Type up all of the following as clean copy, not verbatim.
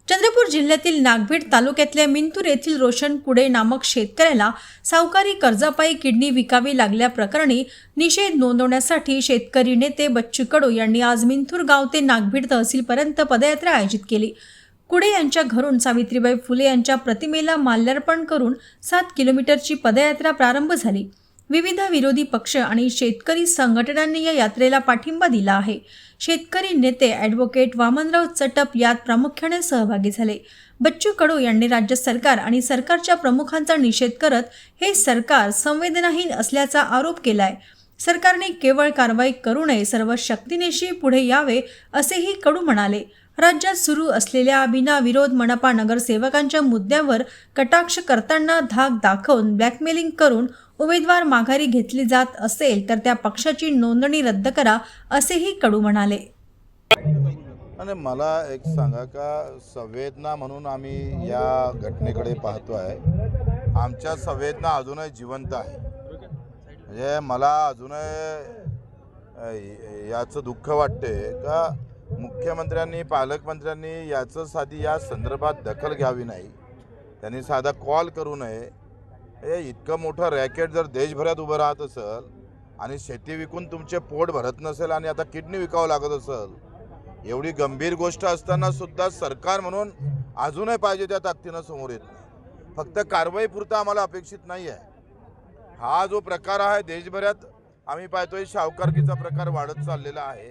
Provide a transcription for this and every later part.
चंद्रपूर जिल्ह्यातील नागभीड तालुक्यातल्या मिंतूर येथील रोशन कुडे नामक शेतकऱ्याला सावकारी कर्जापायी किडनी विकावी लागल्याप्रकरणी निषेध नोंदवण्यासाठी शेतकरी नेते बच्चू कडू यांनी आज मिंतूर गाव ते नागभीड तहसीलपर्यंत पदयात्रा आयोजित केली। कुडे यांच्या घरून सावित्रीबाई फुले यांच्या प्रतिमेला माल्यार्पण करून 7 किलोमीटरची पदयात्रा प्रारंभ झाली। विविध विरोधी पक्ष आणि शेतकरी संघटनांनी या यात्रेला पाठिंबा दिला आहे। शेतकरी नेते ॲडव्होकेट वामनराव चटप यात प्रामुख्याने सहभागी झाले। बच्चू कडू यांनी राज्य सरकार आणि सरकारच्या प्रमुखांचा निषेध करत हे सरकार संवेदनाहीन असल्याचा आरोप केलाय। सरकारने केवळ कारवाई करू नये, सर्व शक्तीनिशी पुढे यावे असेही कडू म्हणाले। राज्यात सुरू असलेल्या बिनविरोध मनपा नगरसेवकांच्या मुद्द्यावर कटाक्ष करताना धाक दाखवून ब्लॅकमेलिंग करून उमेदवार माघारी घेतली जात असेल तर त्या पक्षाची नोंदणी रद्द करा असेही कडू म्हणाले। आणि मला एक सांगा का संवेदना म्हणून आम्ही या घटनेकडे पाहतो आहे। आमच्या संवेदना अजूनही जिवंत आहे। म्हणजे मला अजूनही याचं दुःख वाटते का मुख्यमंत्र्यांनी पालकमंत्र्यांनी याचं साधी या संदर्भात दखल घ्यावी नाही। त्यांनी साधा कॉल करू नये। हे इतकं मोठं रॅकेट जर देशभरात उभं राहत असेल आणि शेती विकून तुमचे पोट भरत नसेल आणि आता किडनी विकावं लागत असेल, एवढी गंभीर गोष्ट असताना सुद्धा सरकार म्हणून अजूनही पाहिजे त्या ताकदीनं समोर येत नाही। फक्त कारवाईपुरता आम्हाला अपेक्षित नाही आहे। हा जो प्रकार आहे देशभरात आम्ही पाहतोय, सावकारकीचा प्रकार वाढत चाललेला आहे।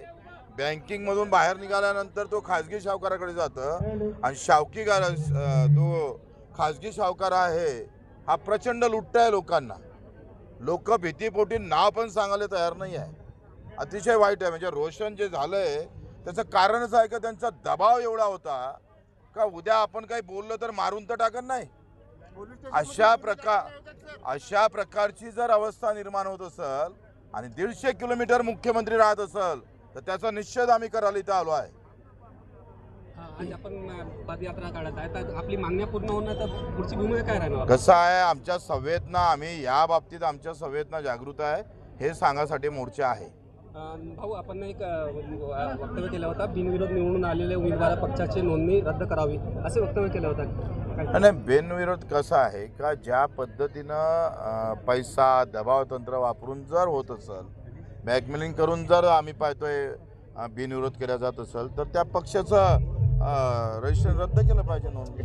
बँकिंगमधून बाहेर निघाल्यानंतर तो खाजगी सावकाराकडे जातं आणि तो खाजगी सावकार आहे हा प्रचंड लुटताय लोकांना। लोक भीतीपोटी नाव पण सांगायला तयार नाही आहे। अतिशय वाईट आहे। म्हणजे रोशन जे झालंय त्याचं कारणच आहे का त्यांचा दबाव एवढा होता का उद्या आपण काही बोललो तर मारून तर टाकत नाही। अशा प्रकारची जर अवस्था निर्माण होत असेल आणि 150 किलोमीटर मुख्यमंत्री राहत असेल तर त्याचा निषेध आम्ही करायला इथं आलो आहे। आज आपण पदयात्रा काढत आहे तर आपली मागण्या पूर्ण होणं तर पुढची भूमिका काय राहणार? कसं आहे, आमच्या संवेदना आम्ही या बाबतीत आमच्या संवेदना जागृत आहे हे सांगण्यासाठी मोर्चा आहे। भाऊ, आपण एक वक्तव्य केलं होतं, बिनविरोध निवडून आलेले उमेदवार पक्षाची नोंदणी रद्द करावी असे वक्तव्य केलं होतं। आणि बिनविरोध कसं आहे का ज्या पद्धतीनं पैसा दबाव तंत्र वापरून जर होत असेल, ब्लॅकमेलिंग करून जर आम्ही पाहतोय बिनविरोध केला जात असेल तर त्या पक्षाचं रजिस्ट्रेशन रद्द केलं पाहिजे नोंदणी।